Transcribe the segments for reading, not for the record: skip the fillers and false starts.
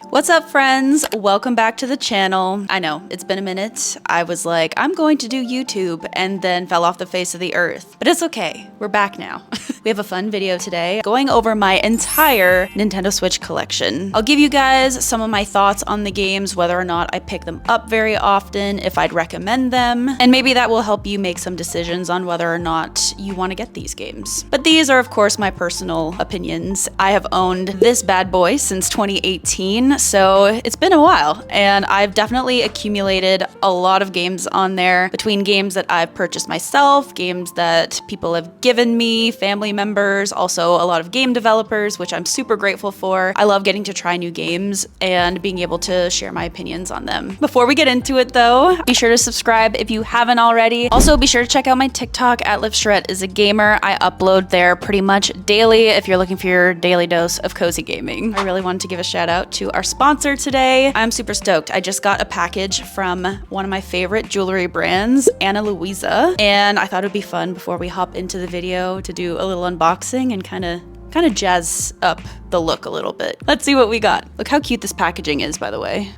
What's up, friends? Welcome back to the channel. I know, it's been a minute. I was like, I'm going to do YouTube and then fell off the face of the earth. But it's okay, we're back now. We have a fun video today going over my entire Nintendo Switch collection. I'll give you guys some of my thoughts on the games, whether or not I pick them up very often, if I'd recommend them, and maybe that will help you make some decisions on whether or not you want to get these games. But these are, of course, my personal opinions. I have owned this bad boy since 2018, so it's been a while, and I've definitely accumulated a lot of games on there, between games that I've purchased myself, games that people have given me, family members, also a lot of game developers, which I'm super grateful for. I love getting to try new games and being able to share my opinions on them. Before we get into it though, be sure to subscribe if you haven't already. Also, be sure to check out my TikTok at Charette is a gamer. I upload there pretty much daily if you're looking for your daily dose of cozy gaming. I really wanted to give a shout out to our sponsor today. I'm super stoked. I just got a package from one of my favorite jewelry brands, Ana Luisa, and I thought it'd be fun before we hop into the video to do a little unboxing and kind of jazz up the look a little bit. Let's see what we got. Look how cute this packaging is, by the way.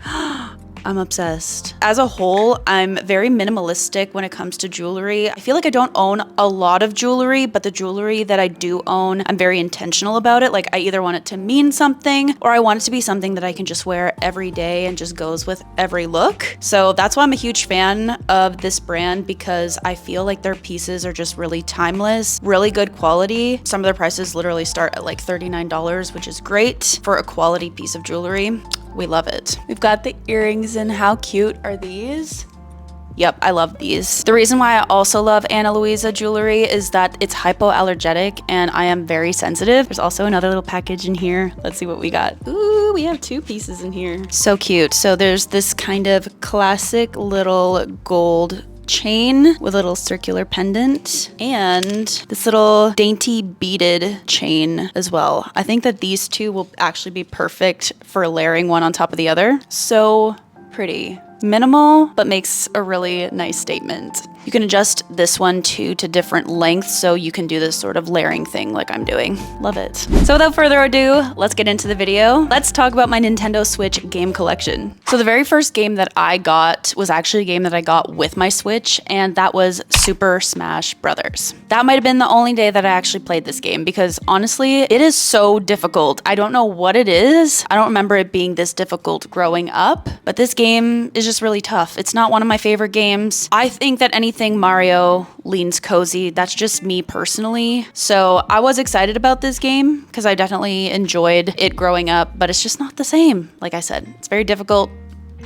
I'm obsessed. As a whole, I'm very minimalistic when it comes to jewelry. I feel like I don't own a lot of jewelry, but the jewelry that I do own, I'm very intentional about it. Like, I either want it to mean something or I want it to be something that I can just wear every day and just goes with every look. So that's why I'm a huge fan of this brand, because I feel like their pieces are just really timeless, really good quality. Some of their prices literally start at like $39, which is great for a quality piece of jewelry. We love it. We've got the earrings, and how cute are these? Yep, I love these. The reason why I also love Ana Luisa jewelry is that it's hypoallergenic and I am very sensitive. There's also another little package in here. Let's see what we got. Ooh, we have two pieces in here. So cute. So there's this kind of classic little gold chain with a little circular pendant and this little dainty beaded chain as well. I think that these two will actually be perfect for layering one on top of the other. So pretty. Minimal, but makes a really nice statement. You can adjust this one too to different lengths, so you can do this sort of layering thing like I'm doing. Love it. So without further ado, let's get into the video. Let's talk about my Nintendo Switch game collection. So the very first game that I got was actually a game that I got with my Switch, and that was Super Smash Brothers. That might have been the only day that I actually played this game, because honestly, it is so difficult. I don't know what it is. I don't remember it being this difficult growing up, but this game is just really tough. It's not one of my favorite games. I think that anything Mario leans cozy. That's just me personally. So I was excited about this game because I definitely enjoyed it growing up, but it's just not the same. Like I said, it's very difficult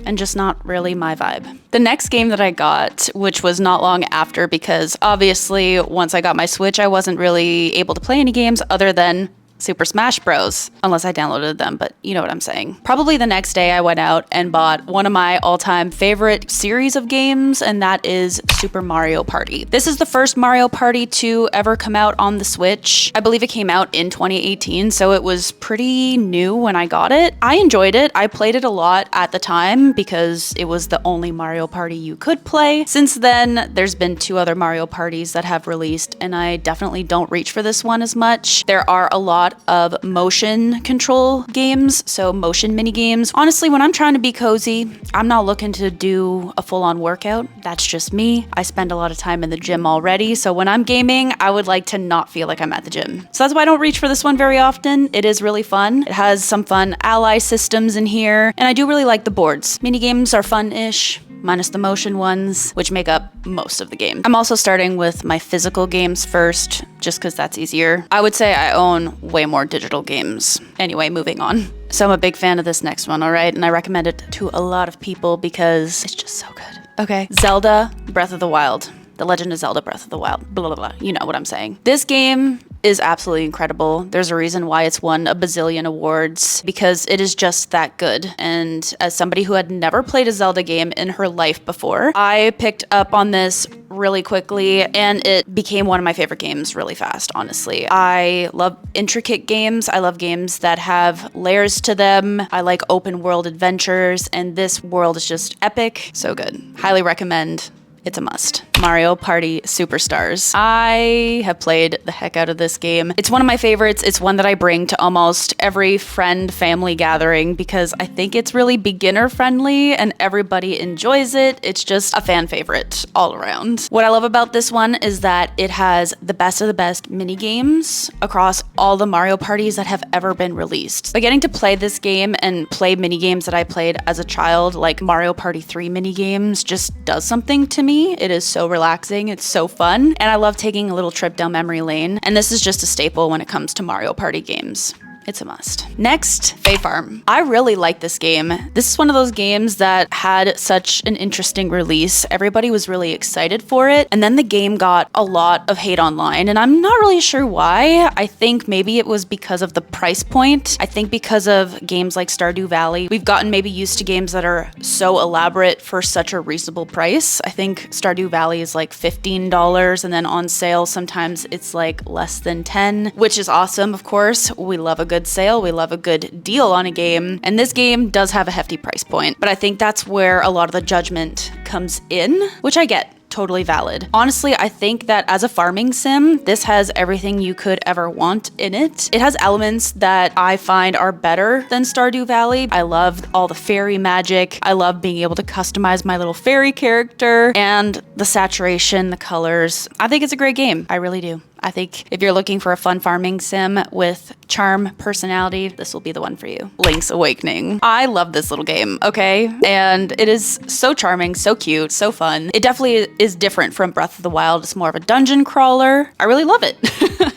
and just not really my vibe. The next game that I got, which was not long after, because obviously once I got my Switch, I wasn't really able to play any games other than Super Smash Bros, unless I downloaded them, but you know what I'm saying. Probably the next day I went out and bought one of my all-time favorite series of games, and that is Super Mario Party. This is the first Mario Party to ever come out on the Switch. I believe it came out in 2018, so it was pretty new when I got it. I enjoyed it. I played it a lot at the time because it was the only Mario Party you could play. Since then, there's been two other Mario Parties that have released, and I definitely don't reach for this one as much. There are a lot of motion control games, so motion mini games. Honestly, when I'm trying to be cozy, I'm not looking to do a full-on workout. That's just me. I spend a lot of time in the gym already, so when I'm gaming, I would like to not feel like I'm at the gym. So that's why I don't reach for this one very often. It is really fun. It has some fun ally systems in here, and I do really like the boards. Mini games are fun-ish, minus the motion ones, which make up most of the game. I'm also starting with my physical games first, just because that's easier. I would say I own way more digital games. Anyway, moving on. So I'm a big fan of this next one, all right? And I recommend it to a lot of people because it's just so good. Okay, Zelda Breath of the Wild. The Legend of Zelda Breath of the Wild. Blah, blah, blah. You know what I'm saying. This game is absolutely incredible. There's a reason why it's won a bazillion awards, because it is just that good. And as somebody who had never played a Zelda game in her life before, I picked up on this really quickly and it became one of my favorite games really fast, honestly. I love intricate games. I love games that have layers to them. I like open world adventures, and this world is just epic. So good. Highly recommend. It's a must. Mario Party Superstars. I have played the heck out of this game. It's one of my favorites. It's one that I bring to almost every friend family gathering because I think it's really beginner friendly and everybody enjoys it. It's just a fan favorite all around. What I love about this one is that it has the best of the best mini games across all the Mario parties that have ever been released. By getting to play this game and play mini games that I played as a child, like Mario Party 3 mini games, just does something to me. It is so relaxing, it's so fun, and I love taking a little trip down memory lane, and this is just a staple when it comes to Mario Party games. It's a must. Next, Fae Farm. I really like this game. This is one of those games that had such an interesting release. Everybody was really excited for it. And then the game got a lot of hate online. And I'm not really sure why. I think maybe it was because of the price point. I think because of games like Stardew Valley, we've gotten maybe used to games that are so elaborate for such a reasonable price. I think Stardew Valley is like $15 and then on sale sometimes it's like less than 10, which is awesome, of course. We love a good sale. We love a good deal on a game. And this game does have a hefty price point, but I think that's where a lot of the judgment comes in, which I get. Totally valid. Honestly, I think that as a farming sim, this has everything you could ever want in it. It has elements that I find are better than Stardew Valley. I love all the fairy magic. I love being able to customize my little fairy character and the saturation, the colors. I think it's a great game. I really do. I think if you're looking for a fun farming sim with charm, personality, this will be the one for you. Link's Awakening. I love this little game, okay? And it is so charming, so cute, so fun. It definitely is different from Breath of the Wild. It's more of a dungeon crawler. I really love it.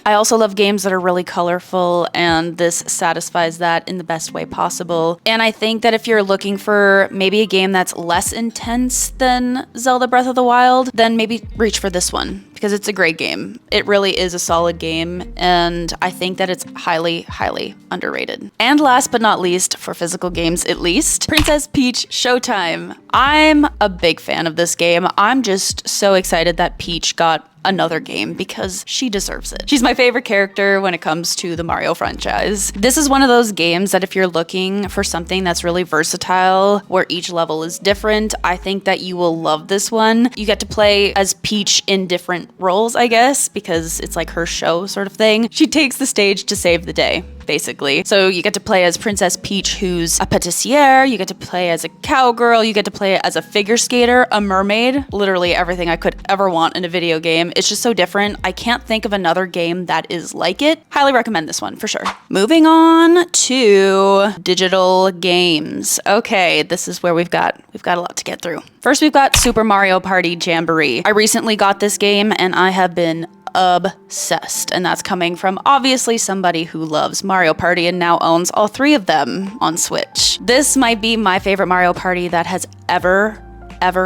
I also love games that are really colorful, and this satisfies that in the best way possible. And I think that if you're looking for maybe a game that's less intense than Zelda Breath of the Wild, then maybe reach for this one, because it's a great game. It really is a solid game, and I think that it's highly, highly underrated. And last but not least, for physical games at least, Princess Peach Showtime. I'm a big fan of this game. I'm just so excited that Peach got another game because she deserves it. She's my favorite character when it comes to the Mario franchise. This is one of those games that if you're looking for something that's really versatile, where each level is different, I think that you will love this one. You get to play as Peach in different roles, I guess, because it's like her show sort of thing. She takes the stage to save the day, basically. So you get to play as Princess Peach, who's a patissiere, you get to play as a cowgirl, you get to play as a figure skater, a mermaid, literally everything I could ever want in a video game. It's just so different. I can't think of another game that is like it. Highly recommend this one for sure. Moving on to digital games. Okay, this is where we've got a lot to get through. First, we've got Super Mario Party Jamboree. I recently got this game and I have been obsessed, and that's coming from obviously somebody who loves Mario Party and now owns all three of them on Switch. This might be my favorite Mario Party that has ever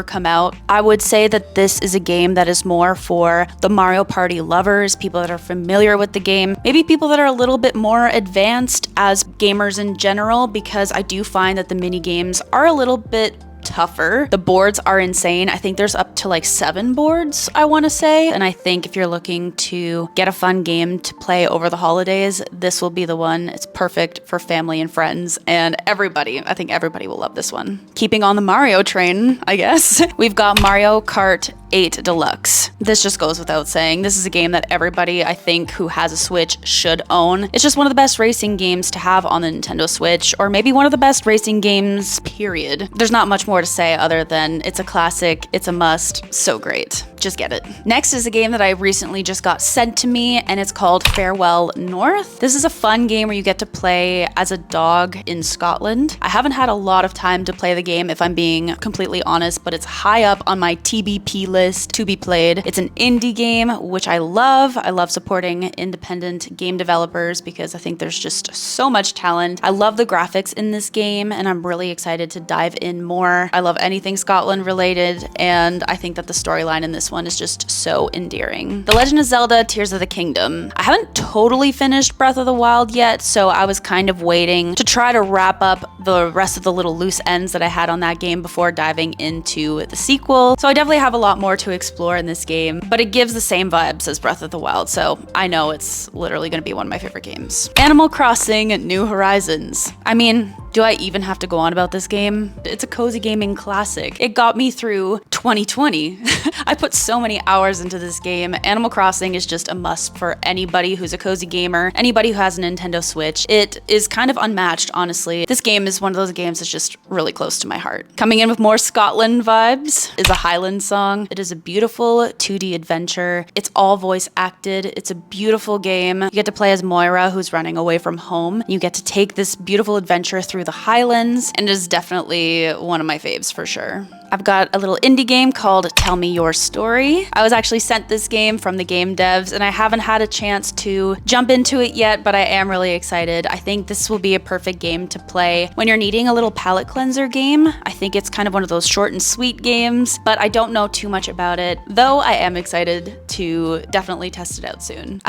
come out. I would say that this is a game that is more for the Mario Party lovers, people that are familiar with the game, maybe people that are a little bit more advanced as gamers in general, because I do find that the mini games are a little bit tougher. The boards are insane. I think there's up to like 7 boards, I want to say. And I think if you're looking to get a fun game to play over the holidays, this will be the one. It's perfect for family and friends and everybody. I think everybody will love this one. Keeping on the Mario train, I guess, we've got Mario Kart 8 Deluxe. This just goes without saying. This is a game that everybody, I think, who has a Switch should own. It's just one of the best racing games to have on the Nintendo Switch, or maybe one of the best racing games, period. There's not much more to say other than it's a classic, it's a must, so great. Just get it. Next is a game that I recently just got sent to me, and it's called Farewell North. This is a fun game where you get to play as a dog in Scotland. I haven't had a lot of time to play the game, if I'm being completely honest, but it's high up on my TBP list to be played. It's an indie game, which I love. I love supporting independent game developers because I think there's just so much talent. I love the graphics in this game, and I'm really excited to dive in more. I love anything Scotland related, and I think that the storyline in this one is just so endearing. The Legend of Zelda Tears of the Kingdom. I haven't totally finished Breath of the Wild yet, so I was kind of waiting to try to wrap up the rest of the little loose ends that I had on that game before diving into the sequel. So I definitely have a lot more to explore in this game, but it gives the same vibes as Breath of the Wild, so I know it's literally going to be one of my favorite games. Animal Crossing New Horizons. I mean, do I even have to go on about this game? It's a cozy gaming classic. It got me through 2020. I put so many hours into this game. Animal Crossing is just a must for anybody who's a cozy gamer, anybody who has a Nintendo Switch. It is kind of unmatched, honestly. This game is one of those games that's just really close to my heart. Coming in with more Scotland vibes is a Highland song. It is a beautiful 2D adventure. It's all voice acted. It's a beautiful game. You get to play as Moira, who's running away from home. You get to take this beautiful adventure through the Highlands, and it is definitely one of my faves for sure. I've got a little indie game called Tell Me Your Story. I was actually sent this game from the game devs, and I haven't had a chance to jump into it yet, but I am really excited. I think this will be a perfect game to play when you're needing a little palate cleanser game. I think it's kind of one of those short and sweet games, but I don't know too much about it, though I am excited to definitely test it out soon.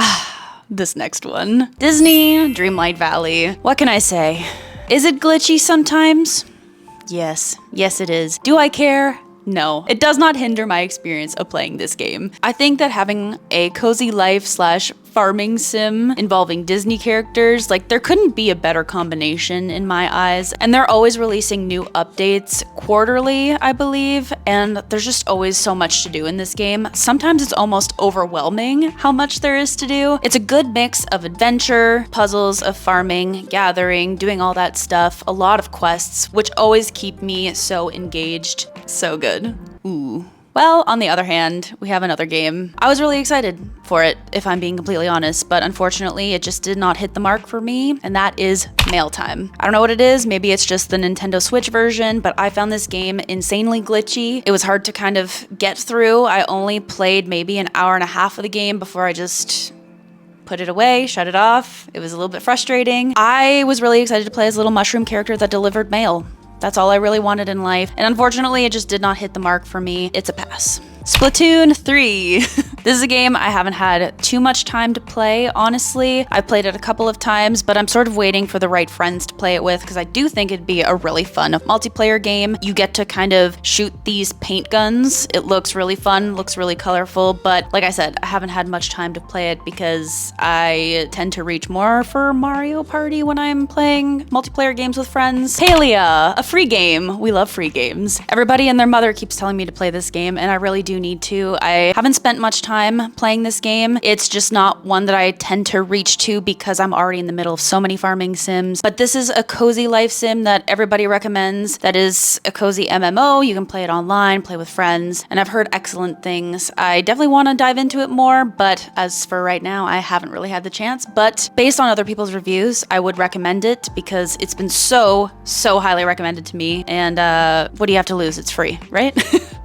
This next one. Disney Dreamlight Valley. What can I say? Is it glitchy sometimes? Yes. Yes, it is. Do I care? No. It does not hinder my experience of playing this game. I think that having a cozy life / farming sim involving Disney characters, like, there couldn't be a better combination in my eyes. And they're always releasing new updates quarterly, I believe, and there's just always so much to do in this game. Sometimes it's almost overwhelming how much there is to do. It's a good mix of adventure, puzzles, of farming, gathering, doing all that stuff, a lot of quests, which always keep me so engaged. So good. Ooh. Well, on the other hand, we have another game. I was really excited for it, if I'm being completely honest, but unfortunately it just did not hit the mark for me, and that is Mail Time. I don't know what it is, maybe it's just the Nintendo Switch version, but I found this game insanely glitchy. It was hard to kind of get through. I only played maybe an hour and a half of the game before I just put it away, shut it off. It was a little bit frustrating. I was really excited to play as a little mushroom character that delivered mail. That's all I really wanted in life, and unfortunately it just did not hit the mark for me. It's a pass. Splatoon 3. This is a game I haven't had too much time to play, honestly. I've played it a couple of times, but I'm sort of waiting for the right friends to play it with because I do think it'd be a really fun multiplayer game. You get to kind of shoot these paint guns. It looks really fun, looks really colorful, but like I said, I haven't had much time to play it because I tend to reach more for Mario Party when I'm playing multiplayer games with friends. Palia, a free game. We love free games. Everybody and their mother keeps telling me to play this game, and I really do need to. I haven't spent much time playing this game. It's just not one that I tend to reach to because I'm already in the middle of so many farming sims. But this is a cozy life sim that everybody recommends. That is a cozy MMO. You can play it online, play with friends, and I've heard excellent things. I definitely want to dive into it more, but as for right now, I haven't really had the chance. But based on other people's reviews, I would recommend it because it's been so highly recommended to me. And what do you have to lose? It's free, right?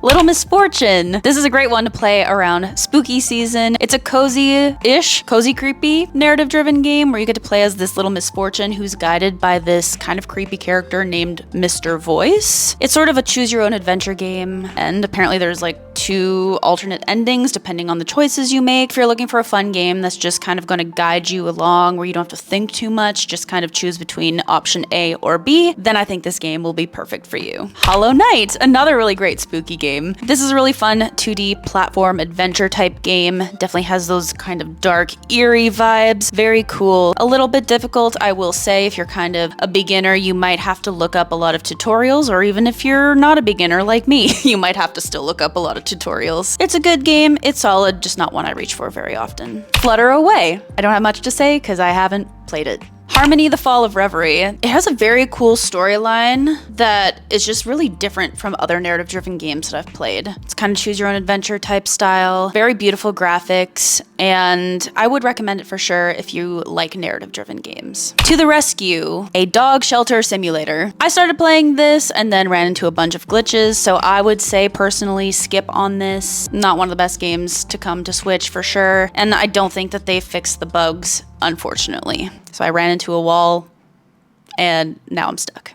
Little Misfortune. This is a great one to play around spooky season. It's a cozy-ish, cozy creepy narrative-driven game where you get to play as this little misfortune who's guided by this kind of creepy character named Mr. Voice. It's sort of a choose-your-own-adventure game, and apparently there's like 2 alternate endings depending on the choices you make. If you're looking for a fun game that's just kind of going to guide you along where you don't have to think too much, just kind of choose between option A or B, then I think this game will be perfect for you. Hollow Knight, another really great spooky game. This is a really fun 2D platform adventure type game. Definitely has those kind of dark, eerie vibes. Very cool. A little bit difficult, I will say. If you're kind of a beginner, you might have to look up a lot of tutorials, or even if you're not a beginner like me, you might have to still look up a lot of tutorials. It's a good game. It's solid, just not one I reach for very often. Flutter Away. I don't have much to say because I haven't played it. Harmony: The Fall of Reverie. It has a very cool storyline that is just really different from other narrative-driven games that I've played. It's kind of choose-your-own-adventure type style, very beautiful graphics, and I would recommend it for sure if you like narrative-driven games. To the Rescue, a dog shelter simulator. I started playing this and then ran into a bunch of glitches, so I would say personally skip on this. Not one of the best games to come to Switch for sure, and I don't think that they fixed the bugs, unfortunately. So I ran into a wall and now I'm stuck.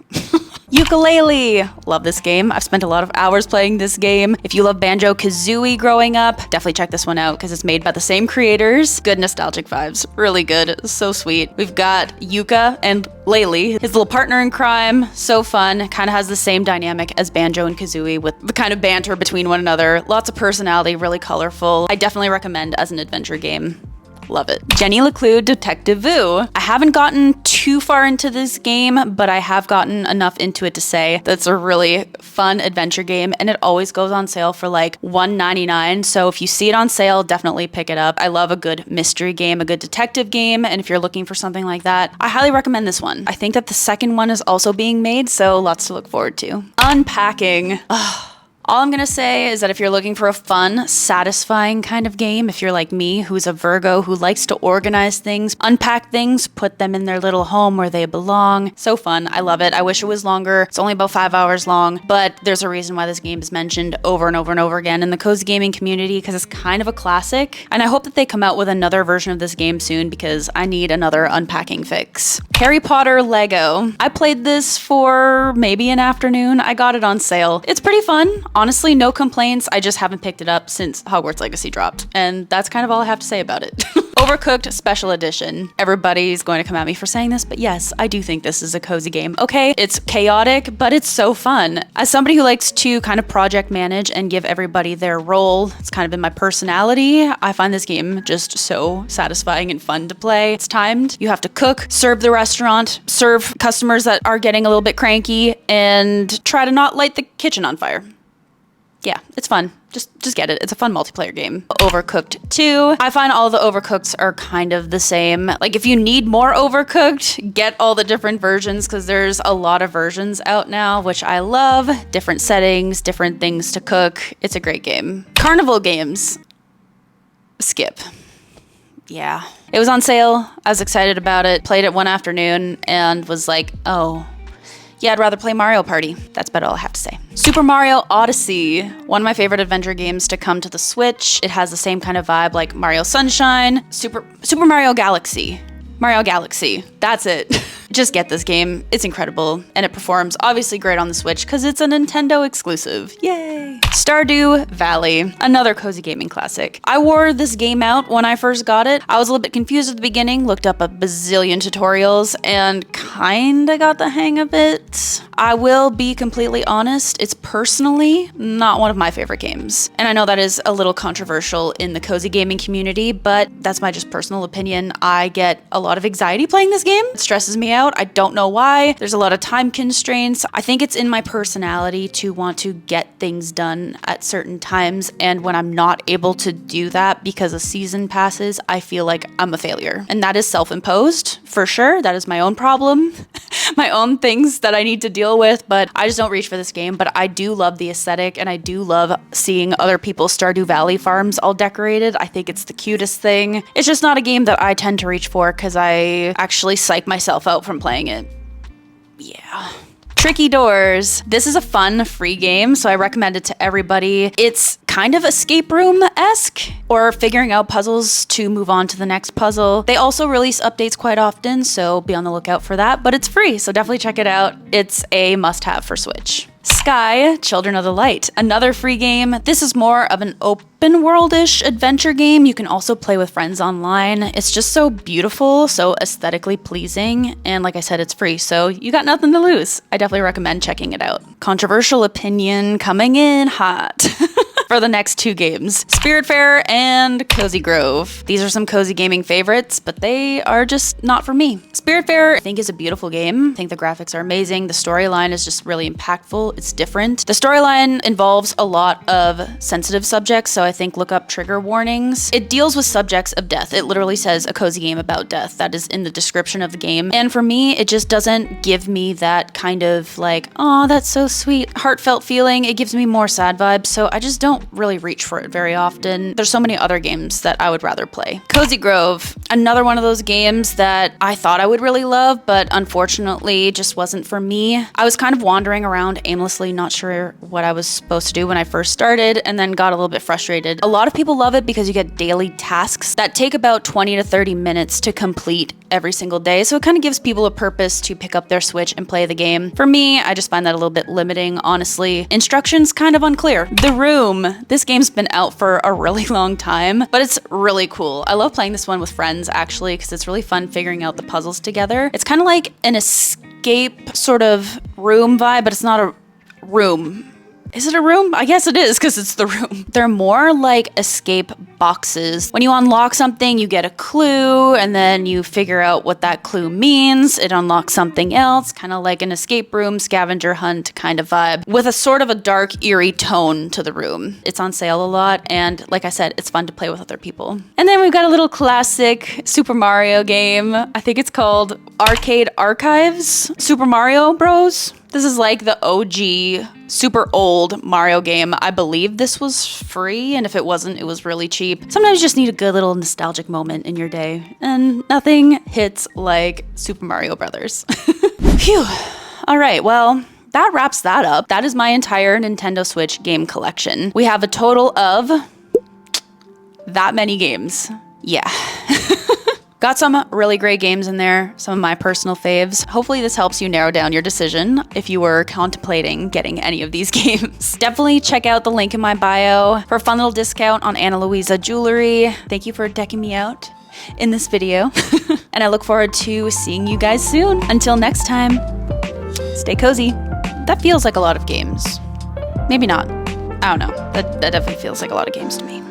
Yooka-Laylee. Love this game. I've spent a lot of hours playing this game. If you love Banjo-Kazooie growing up, definitely check this one out because it's made by the same creators. Good nostalgic vibes. Really good. So sweet. We've got Yuka and Laylee, his little partner in crime. So fun. Kind of has the same dynamic as Banjo and Kazooie with the kind of banter between one another. Lots of personality, really colorful. I definitely recommend as an adventure game. Love it. Jenny LeClue Detective Vu. I haven't gotten too far into this game, but I have gotten enough into it to say that's a really fun adventure game, and it always goes on sale for like $1.99. So if you see it on sale, definitely pick it up. I love a good mystery game, a good detective game, and if you're looking for something like that, I highly recommend this one. I think that the second one is also being made, so lots to look forward to. Unpacking. All I'm gonna say is that if you're looking for a fun, satisfying kind of game, if you're like me, who's a Virgo, who likes to organize things, unpack things, put them in their little home where they belong. So fun. I love it. I wish it was longer. It's only about 5 hours long, but there's a reason why this game is mentioned over and over and over again in the cozy gaming community, because it's kind of a classic. And I hope that they come out with another version of this game soon, because I need another unpacking fix. Harry Potter Lego. I played this for maybe an afternoon. I got it on sale. It's pretty fun. Honestly, no complaints. I just haven't picked it up since Hogwarts Legacy dropped. And that's kind of all I have to say about it. Overcooked Special Edition. Everybody's going to come at me for saying this, but yes, I do think this is a cozy game. Okay, it's chaotic, but it's so fun. As somebody who likes to kind of project manage and give everybody their role, it's kind of in my personality, I find this game just so satisfying and fun to play. It's timed. You have to cook, serve the restaurant, serve customers that are getting a little bit cranky, and try to not light the kitchen on fire. Yeah, it's fun. Just get it. It's a fun multiplayer game. Overcooked 2. I find all the Overcookeds are kind of the same. Like, if you need more Overcooked, get all the different versions, because there's a lot of versions out now, which I love. Different settings, different things to cook. It's a great game. Carnival Games. Skip. Yeah. It was on sale. I was excited about it. Played it one afternoon and was like, oh, yeah, I'd rather play Mario Party. That's about all I have to say. Super Mario Odyssey, one of my favorite adventure games to come to the Switch. It has the same kind of vibe like Mario Sunshine, Super Mario Galaxy. Mario Galaxy, that's it. Just get this game. It's incredible, and it performs obviously great on the Switch because it's a Nintendo exclusive. Yay! Stardew Valley, another cozy gaming classic. I wore this game out when I first got it. I was a little bit confused at the beginning, looked up a bazillion tutorials, and kinda got the hang of it. I will be completely honest, it's personally not one of my favorite games. And I know that is a little controversial in the cozy gaming community, but that's my just personal opinion. I get a lot of anxiety playing this game. It stresses me out. I don't know why. There's a lot of time constraints. I think it's in my personality to want to get things done at certain times, and when I'm not able to do that because a season passes, I feel like I'm a failure. And that is self-imposed, for sure. That is my own problem, my own things that I need to deal with, but I just don't reach for this game. But I do love the aesthetic, and I do love seeing other people's Stardew Valley farms all decorated. I think it's the cutest thing. It's just not a game that I tend to reach for because I actually psych myself out from playing it. Yeah. Tricky Doors. This is a fun, free game, so I recommend it to everybody. It's kind of escape room-esque, or figuring out puzzles to move on to the next puzzle. They also release updates quite often, so be on the lookout for that, but it's free, so definitely check it out. It's a must-have for Switch. Sky, Children of the Light, another free game. This is more of an open world-ish adventure game. You can also play with friends online. It's just so beautiful, so aesthetically pleasing, and like I said, it's free, so you got nothing to lose. I definitely recommend checking it out. Controversial opinion coming in hot. For the next 2 games, Spiritfarer and Cozy Grove. These are some cozy gaming favorites, but they are just not for me. Spiritfarer, I think, is a beautiful game. I think the graphics are amazing. The storyline is just really impactful. It's different. The storyline involves a lot of sensitive subjects, so I think look up trigger warnings. It deals with subjects of death. It literally says a cozy game about death. That is in the description of the game. And for me, it just doesn't give me that kind of like, oh, that's so sweet, heartfelt feeling. It gives me more sad vibes, so I just don't really reach for it very often. There's so many other games that I would rather play. Cozy Grove, another one of those games that I thought I would really love, but unfortunately just wasn't for me. I was kind of wandering around aimlessly, not sure what I was supposed to do when I first started, and then got a little bit frustrated. A lot of people love it because you get daily tasks that take about 20 to 30 minutes to complete every single day, so it kind of gives people a purpose to pick up their Switch and play the game. For me, I just find that a little bit limiting, honestly. Instructions kind of unclear. The Room. This game's been out for a really long time, but it's really cool. I love playing this one with friends, actually, because it's really fun figuring out the puzzles together. It's kind of like an escape sort of room vibe, but it's not a room. Is it a room? I guess it is because it's the room. They're more like escape boxes. When you unlock something, you get a clue and then you figure out what that clue means. It unlocks something else, kind of like an escape room, scavenger hunt kind of vibe with a sort of a dark, eerie tone to the room. It's on sale a lot. And like I said, it's fun to play with other people. And then we've got a little classic Super Mario game. I think it's called Arcade Archives, Super Mario Bros. This is like the OG, super old Mario game. I believe this was free, and if it wasn't, it was really cheap. Sometimes you just need a good little nostalgic moment in your day, and nothing hits like Super Mario Brothers. Phew. All right, well, that wraps that up. That is my entire Nintendo Switch game collection. We have a total of that many games. Yeah. Got some really great games in there, some of my personal faves. Hopefully this helps you narrow down your decision if you were contemplating getting any of these games. Definitely check out the link in my bio for a fun little discount on Ana Luisa jewelry. Thank you for decking me out in this video. And I look forward to seeing you guys soon. Until next time, stay cozy. That feels like a lot of games. Maybe not. I don't know. That definitely feels like a lot of games to me.